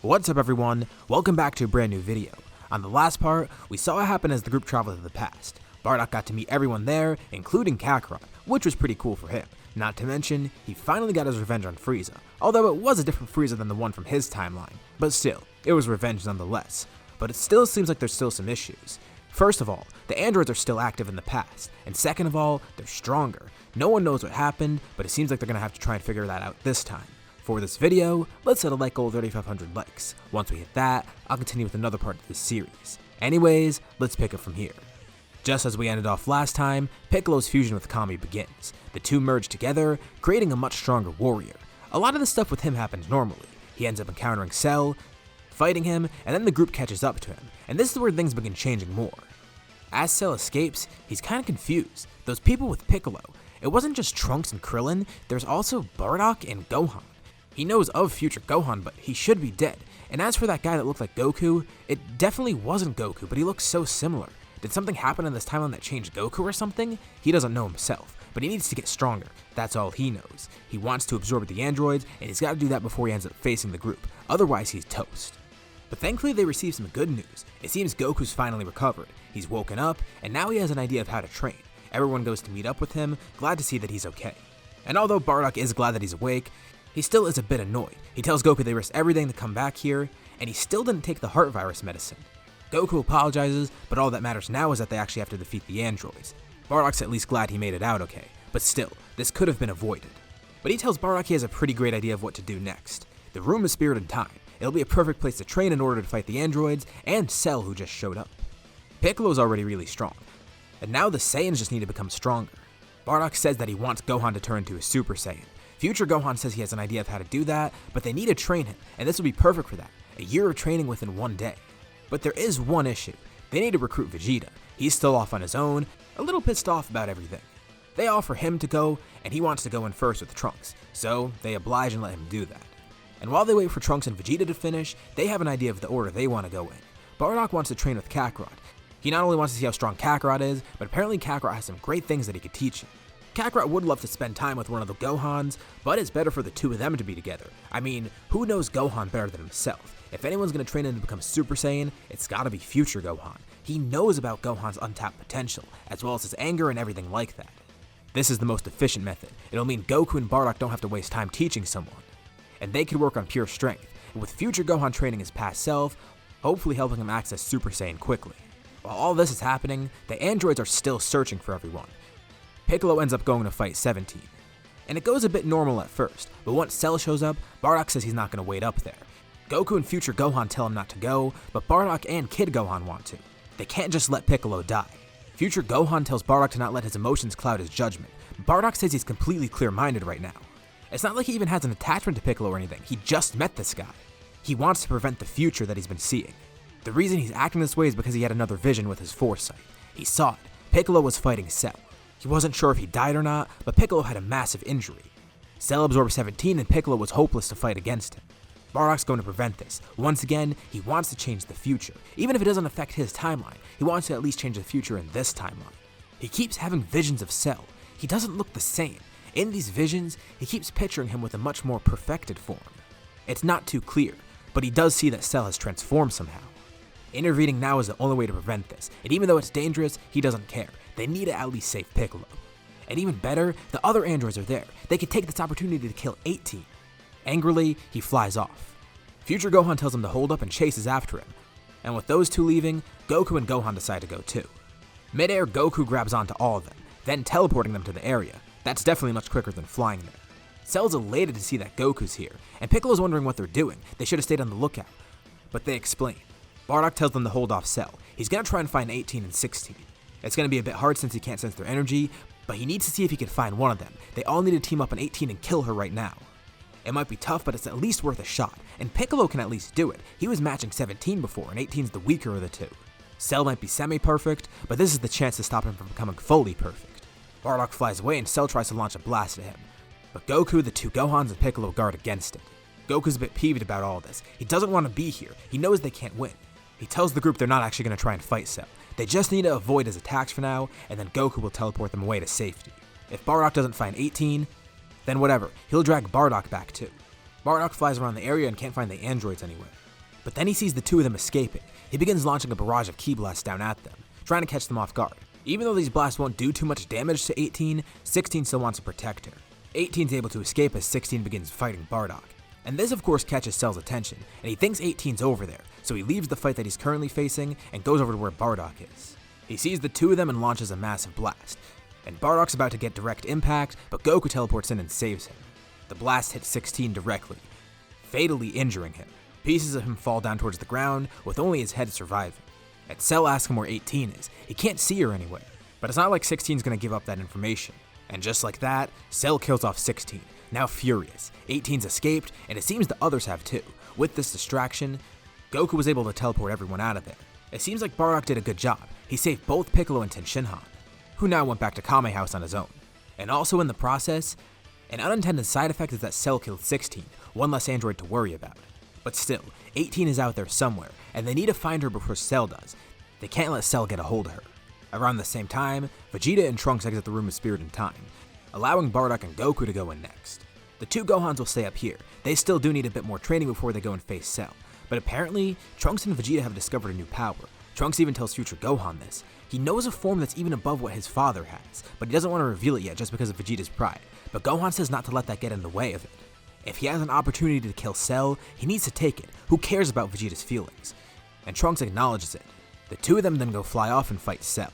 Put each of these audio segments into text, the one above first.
What's up everyone, welcome back to a brand new video. On the last part, we saw what happened as the group traveled to the past. Bardock got to meet everyone there, including Kakarot, which was pretty cool for him. Not to mention, he finally got his revenge on Frieza, although it was a different Frieza than the one from his timeline. But still, it was revenge nonetheless. But it still seems like there's still some issues. First of all, the androids are still active in the past, and second of all, they're stronger. No one knows what happened, but it seems like they're gonna have to try and figure that out this time. For this video, let's set a like goal of 3,500 likes. Once we hit that, I'll continue with another part of this series. Anyways, let's pick up from here. Just as we ended off last time, Piccolo's fusion with Kami begins. The two merge together, creating a much stronger warrior. A lot of the stuff with him happens normally. He ends up encountering Cell, fighting him, and then the group catches up to him, and this is where things begin changing more. As Cell escapes, he's kinda confused. Those people with Piccolo, it wasn't just Trunks and Krillin, there's also Bardock and Gohan. He knows of future Gohan, but he should be dead. And as for that guy that looked like Goku, it definitely wasn't Goku, but he looks so similar. Did something happen in this timeline that changed Goku or something? He doesn't know himself, but he needs to get stronger. That's all he knows. He wants to absorb the androids, and he's got to do that before he ends up facing the group. Otherwise, he's toast. But thankfully, they receive some good news. It seems Goku's finally recovered. He's woken up, and now he has an idea of how to train. Everyone goes to meet up with him, glad to see that he's okay. And although Bardock is glad that he's awake, he still is a bit annoyed. He tells Goku they risked everything to come back here, and he still didn't take the heart virus medicine. Goku apologizes, but all that matters now is that they actually have to defeat the androids. Bardock's at least glad he made it out okay, but still, this could have been avoided. But he tells Bardock he has a pretty great idea of what to do next. The room is spirited time. It'll be a perfect place to train in order to fight the androids and Cell, who just showed up. Piccolo's already really strong, and now the Saiyans just need to become stronger. Bardock says that he wants Gohan to turn into a Super Saiyan. Future Gohan says he has an idea of how to do that, but they need to train him, and this will be perfect for that. A year of training within one day. But there is one issue. They need to recruit Vegeta. He's still off on his own, a little pissed off about everything. They offer him to go, and he wants to go in first with Trunks, so they oblige and let him do that. And while they wait for Trunks and Vegeta to finish, they have an idea of the order they want to go in. Bardock wants to train with Kakarot. He not only wants to see how strong Kakarot is, but apparently Kakarot has some great things that he could teach him. Kakarot would love to spend time with one of the Gohans, but it's better for the two of them to be together. I mean, who knows Gohan better than himself? If anyone's gonna train him to become Super Saiyan, it's gotta be future Gohan. He knows about Gohan's untapped potential, as well as his anger and everything like that. This is the most efficient method. It'll mean Goku and Bardock don't have to waste time teaching someone. And they can work on pure strength, and with future Gohan training his past self, hopefully helping him access Super Saiyan quickly. While all this is happening, the androids are still searching for everyone. Piccolo ends up going to fight 17. And it goes a bit normal at first, but once Cell shows up, Bardock says he's not going to wait up there. Goku and future Gohan tell him not to go, but Bardock and Kid Gohan want to. They can't just let Piccolo die. Future Gohan tells Bardock to not let his emotions cloud his judgment. Bardock says he's completely clear-minded right now. It's not like he even has an attachment to Piccolo or anything, he just met this guy. He wants to prevent the future that he's been seeing. The reason he's acting this way is because he had another vision with his foresight. He saw it. Piccolo was fighting Cell. He wasn't sure if he died or not, but Piccolo had a massive injury. Cell absorbed 17 and Piccolo was hopeless to fight against him. Bardock's going to prevent this. Once again, he wants to change the future. Even if it doesn't affect his timeline, he wants to at least change the future in this timeline. He keeps having visions of Cell. He doesn't look the same. In these visions, he keeps picturing him with a much more perfected form. It's not too clear, but he does see that Cell has transformed somehow. Intervening now is the only way to prevent this, and even though it's dangerous, he doesn't care. They need to at least save Piccolo. And even better, the other androids are there. They could take this opportunity to kill 18. Angrily, he flies off. Future Gohan tells him to hold up and chases after him. And with those two leaving, Goku and Gohan decide to go too. Mid-air, Goku grabs onto all of them, then teleporting them to the area. That's definitely much quicker than flying there. Cell's elated to see that Goku's here, and Piccolo's wondering what they're doing. They should have stayed on the lookout. But they explain. Bardock tells them to hold off Cell. He's gonna try and find 18 and 16. It's gonna be a bit hard since he can't sense their energy, but he needs to see if he can find one of them. They all need to team up on 18 and kill her right now. It might be tough, but it's at least worth a shot, and Piccolo can at least do it. He was matching 17 before, and 18's the weaker of the two. Cell might be semi-perfect, but this is the chance to stop him from becoming fully perfect. Bardock flies away and Cell tries to launch a blast at him, but Goku, the two Gohans, and Piccolo guard against it. Goku's a bit peeved about all this. He doesn't want to be here. He knows they can't win. He tells the group they're not actually going to try and fight Cell. They just need to avoid his attacks for now, and then Goku will teleport them away to safety. If Bardock doesn't find 18, then whatever, he'll drag Bardock back too. Bardock flies around the area and can't find the androids anywhere. But then he sees the two of them escaping. He begins launching a barrage of ki blasts down at them, trying to catch them off guard. Even though these blasts won't do too much damage to 18, 16 still wants to protect her. 18's able to escape as 16 begins fighting Bardock. And this of course catches Cell's attention, and he thinks 18's over there, so he leaves the fight that he's currently facing and goes over to where Bardock is. He sees the two of them and launches a massive blast, and Bardock's about to get direct impact, but Goku teleports in and saves him. The blast hits 16 directly, fatally injuring him. Pieces of him fall down towards the ground, with only his head surviving. And Cell asks him where 18 is. He can't see her anywhere, but it's not like 16's gonna give up that information. And just like that, Cell kills off 16, now furious. 18's escaped, and it seems the others have too. With this distraction, Goku was able to teleport everyone out of there. It seems like Bardock did a good job. He saved both Piccolo and Tenshinhan, who now went back to Kame House on his own. And also in the process, an unintended side effect is that Cell killed 16, one less android to worry about. But still, 18 is out there somewhere, and they need to find her before Cell does. They can't let Cell get a hold of her. Around the same time, Vegeta and Trunks exit the Room of Spirit and Time, allowing Bardock and Goku to go in next. The two Gohans will stay up here. They still do need a bit more training before they go and face Cell. But apparently, Trunks and Vegeta have discovered a new power. Trunks even tells future Gohan this. He knows a form that's even above what his father has, but he doesn't want to reveal it yet just because of Vegeta's pride. But Gohan says not to let that get in the way of it. If he has an opportunity to kill Cell, he needs to take it. Who cares about Vegeta's feelings? And Trunks acknowledges it. The two of them then go fly off and fight Cell,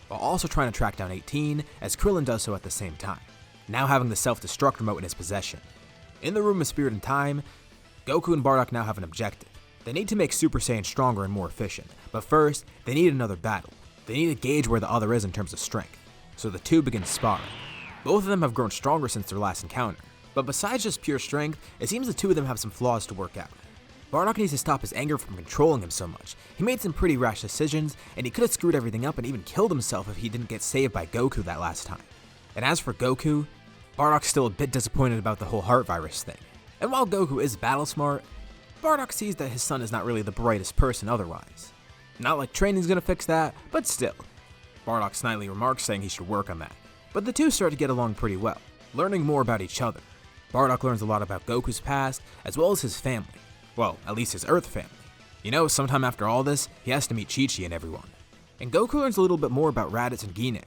while also trying to track down 18, as Krillin does so at the same time, now having the self-destruct remote in his possession. In the Room of Spirit and Time, Goku and Bardock now have an objective. They need to make Super Saiyan stronger and more efficient, but first, they need another battle. They need to gauge where the other is in terms of strength, so the two begin sparring. Both of them have grown stronger since their last encounter, but besides just pure strength, it seems the two of them have some flaws to work out. Bardock needs to stop his anger from controlling him so much. He made some pretty rash decisions, and he could have screwed everything up and even killed himself if he didn't get saved by Goku that last time. And as for Goku, Bardock's still a bit disappointed about the whole heart virus thing. And while Goku is battle smart, Bardock sees that his son is not really the brightest person otherwise. Not like training's gonna fix that, but still. Bardock snidely remarks saying he should work on that. But the two start to get along pretty well, learning more about each other. Bardock learns a lot about Goku's past, as well as his family. Well, at least his Earth family. You know, sometime after all this, he has to meet Chi-Chi and everyone. And Goku learns a little bit more about Raditz and Guinea.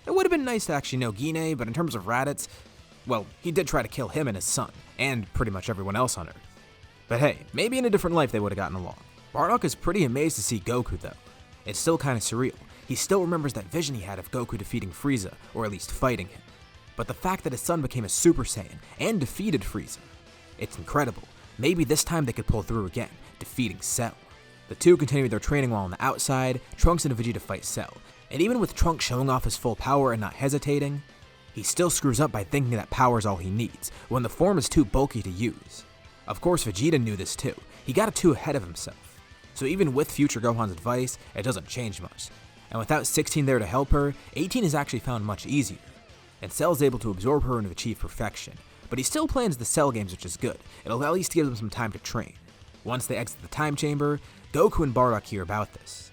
It would have been nice to actually know Guinea, but in terms of Raditz, well, he did try to kill him and his son, and pretty much everyone else on Earth. But hey, maybe in a different life they would have gotten along. Bardock is pretty amazed to see Goku though. It's still kind of surreal. He still remembers that vision he had of Goku defeating Frieza, or at least fighting him. But the fact that his son became a Super Saiyan and defeated Frieza, it's incredible. Maybe this time they could pull through again, defeating Cell. The two continue their training while on the outside. Trunks and Vegeta fight Cell. And even with Trunks showing off his full power and not hesitating, he still screws up by thinking that power is all he needs, when the form is too bulky to use. Of course, Vegeta knew this too. He got too ahead of himself. So even with future Gohan's advice, it doesn't change much. And without 16 there to help her, 18 is actually found much easier. And Cell's able to absorb her and achieve perfection. But he still plans the Cell games, which is good. It'll at least give him some time to train. Once they exit the time chamber, Goku and Bardock hear about this.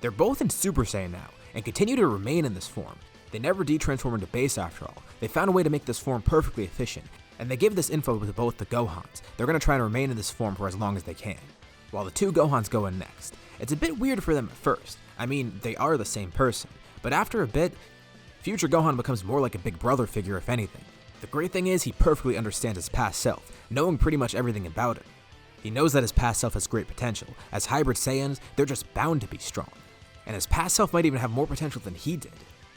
They're both in Super Saiyan now, and continue to remain in this form. They never de-transform into base after all. They found a way to make this form perfectly efficient, and they give this info to both the Gohans. They're going to try and remain in this form for as long as they can, while the two Gohans go in next. It's a bit weird for them at first. I mean, they are the same person, but after a bit, future Gohan becomes more like a big brother figure if anything. The great thing is he perfectly understands his past self, knowing pretty much everything about him. He knows that his past self has great potential. As hybrid Saiyans, they're just bound to be strong. And his past self might even have more potential than he did.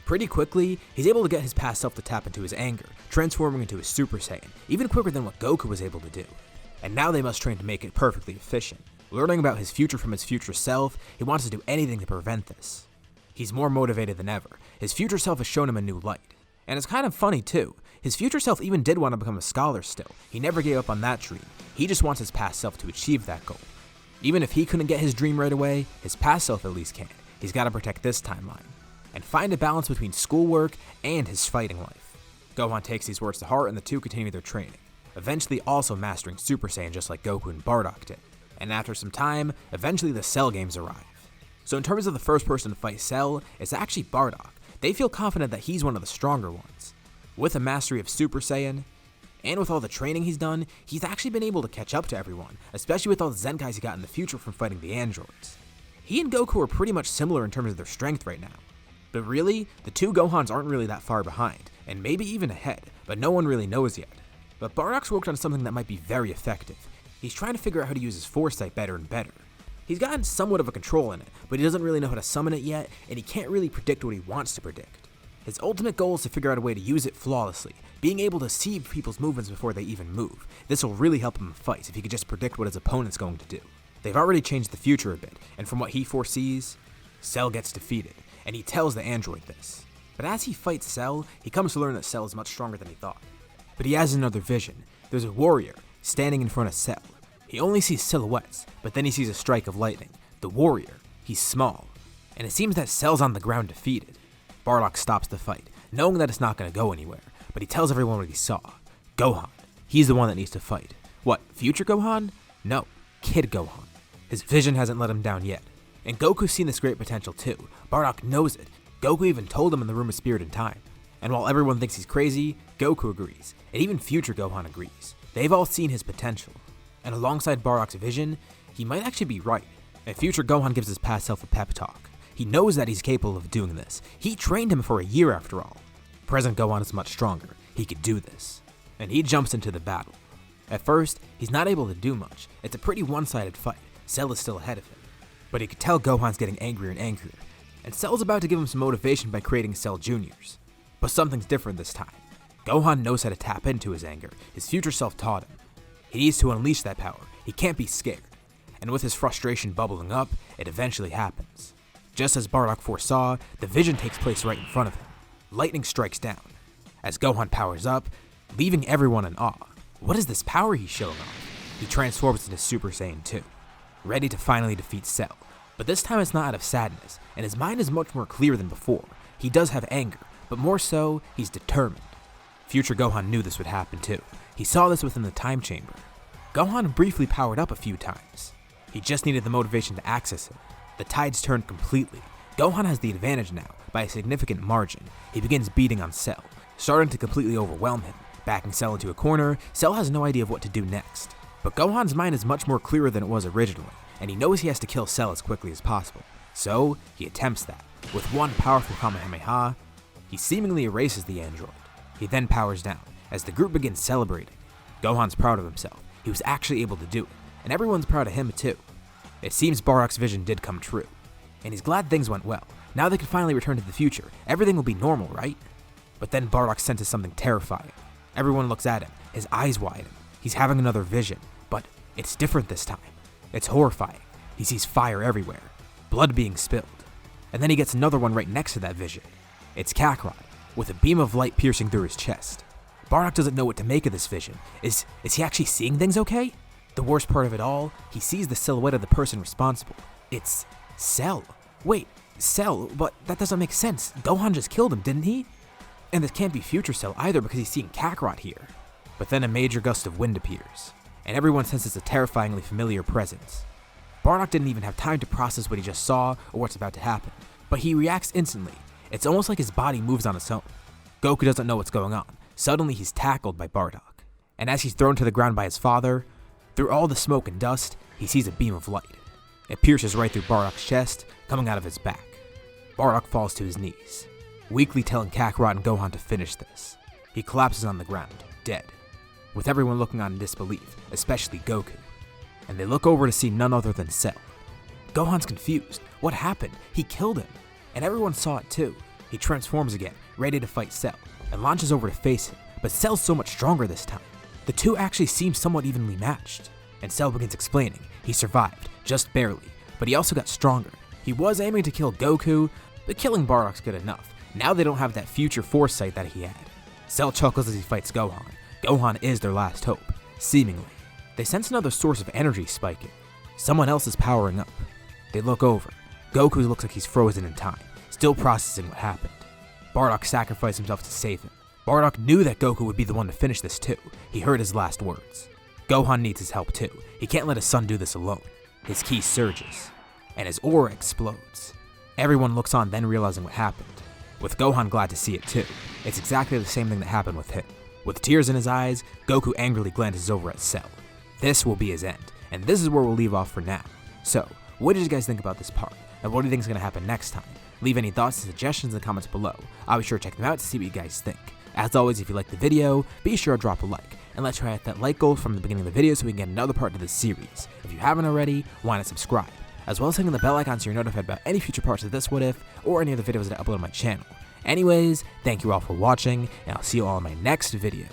Pretty quickly, he's able to get his past self to tap into his anger, transforming into a Super Saiyan, even quicker than what Goku was able to do. And now they must train to make it perfectly efficient. Learning about his future from his future self, he wants to do anything to prevent this. He's more motivated than ever. His future self has shown him a new light. And it's kind of funny too. His future self even did want to become a scholar still. He never gave up on that dream. He just wants his past self to achieve that goal. Even if he couldn't get his dream right away, his past self at least can. He's got to protect this timeline and find a balance between schoolwork and his fighting life. Gohan takes these words to heart and the two continue their training, eventually also mastering Super Saiyan just like Goku and Bardock did. And after some time, eventually the Cell games arrive. So in terms of the first person to fight Cell, it's actually Bardock. They feel confident that he's one of the stronger ones. With a mastery of Super Saiyan, And with all the training he's done, he's actually been able to catch up to everyone, especially with all the Zenkais he got in the future from fighting the androids. He and Goku are pretty much similar in terms of their strength right now. But really, the two Gohans aren't really that far behind, and maybe even ahead, but no one really knows yet. But Bardock's worked on something that might be very effective. He's trying to figure out how to use his foresight better and better. He's gotten somewhat of a control in it, but he doesn't really know how to summon it yet, and he can't really predict what he wants to predict. His ultimate goal is to figure out a way to use it flawlessly, being able to see people's movements before they even move. This will really help him fight if he could just predict what his opponent's going to do. They've already changed the future a bit, and from what he foresees, Cell gets defeated, and he tells the android this. But as he fights Cell, he comes to learn that Cell is much stronger than he thought. But he has another vision. There's a warrior standing in front of Cell. He only sees silhouettes, but then he sees a strike of lightning. The warrior, he's small, and it seems that Cell's on the ground defeated. Bardock stops the fight, knowing that it's not going to go anywhere, but he tells everyone what he saw. Gohan, he's the one that needs to fight. What, future Gohan? No, Kid Gohan. His vision hasn't let him down yet. And Goku's seen this great potential too. Bardock knows it. Goku even told him in the Room of Spirit and Time. And while everyone thinks he's crazy, Goku agrees, and even future Gohan agrees. They've all seen his potential. And alongside Bardock's vision, he might actually be right. And future Gohan gives his past self a pep talk. He knows that he's capable of doing this. He trained him for a year after all. Present Gohan is much stronger. He could do this. And he jumps into the battle. At first, he's not able to do much. It's a pretty one-sided fight. Cell is still ahead of him. But he could tell Gohan's getting angrier and angrier. And Cell's about to give him some motivation by creating Cell Juniors. But something's different this time. Gohan knows how to tap into his anger. His future self taught him. He needs to unleash that power. He can't be scared. And with his frustration bubbling up, it eventually happens. Just as Bardock foresaw, the vision takes place right in front of him. Lightning strikes down. As Gohan powers up, leaving everyone in awe. What is this power he's showing off? He transforms into Super Saiyan 2, ready to finally defeat Cell. But this time it's not out of sadness, and his mind is much more clear than before. He does have anger, but more so, he's determined. Future Gohan knew this would happen too. He saw this within the time chamber. Gohan briefly powered up a few times. He just needed the motivation to access it. The tides turned completely. Gohan has the advantage now, by a significant margin. He begins beating on Cell, starting to completely overwhelm him. Backing Cell into a corner, Cell has no idea of what to do next. But Gohan's mind is much more clearer than it was originally, and he knows he has to kill Cell as quickly as possible. So, he attempts that. With one powerful Kamehameha, he seemingly erases the android. He then powers down, as the group begins celebrating. Gohan's proud of himself. He was actually able to do it, and everyone's proud of him too. It seems Bardock's vision did come true, and he's glad things went well. Now they can finally return to the future. Everything will be normal, right? But then Bardock senses something terrifying. Everyone looks at him, his eyes widen. He's having another vision, but it's different this time. It's horrifying. He sees fire everywhere, blood being spilled. And then he gets another one right next to that vision. It's Kakarot, with a beam of light piercing through his chest. Bardock doesn't know what to make of this vision. Is he actually seeing things okay? The worst part of it all, he sees the silhouette of the person responsible. It's Cell. Wait, Cell? But that doesn't make sense. Gohan just killed him, didn't he? And this can't be future Cell either because he's seeing Kakarot here. But then a major gust of wind appears, and everyone senses a terrifyingly familiar presence. Bardock didn't even have time to process what he just saw or what's about to happen, but he reacts instantly. It's almost like his body moves on its own. Goku doesn't know what's going on. Suddenly he's tackled by Bardock, and as he's thrown to the ground by his father, through all the smoke and dust, he sees a beam of light. It pierces right through Bardock's chest, coming out of his back. Bardock falls to his knees, weakly telling Kakarot and Gohan to finish this. He collapses on the ground, dead, with everyone looking on in disbelief, especially Goku. And they look over to see none other than Cell. Gohan's confused. What happened? He killed him. And everyone saw it too. He transforms again, ready to fight Cell, and launches over to face him, but Cell's so much stronger this time. The two actually seem somewhat evenly matched. And Cell begins explaining. He survived, just barely, but he also got stronger. He was aiming to kill Goku, but killing Bardock's good enough. Now they don't have that future foresight that he had. Cell chuckles as he fights Gohan. Gohan is their last hope, seemingly. They sense another source of energy spiking. Someone else is powering up. They look over. Goku looks like he's frozen in time, still processing what happened. Bardock sacrificed himself to save him. Bardock knew that Goku would be the one to finish this too. He heard his last words. Gohan needs his help too. He can't let his son do this alone. His ki surges, and his aura explodes. Everyone looks on, then realizing what happened, with Gohan glad to see it too. It's exactly the same thing that happened with him. With tears in his eyes, Goku angrily glances over at Cell. This will be his end, and this is where we'll leave off for now. So, what did you guys think about this part, and what do you think is going to happen next time? Leave any thoughts and suggestions in the comments below. I'll be sure to check them out to see what you guys think. As always, if you liked the video, be sure to drop a like, and let's try to hit that like goal from the beginning of the video so we can get another part to this series. If you haven't already, why not subscribe, as well as hitting the bell icon so you're notified about any future parts of this What If, or any other videos that I upload on my channel. Anyways, thank you all for watching, and I'll see you all in my next video.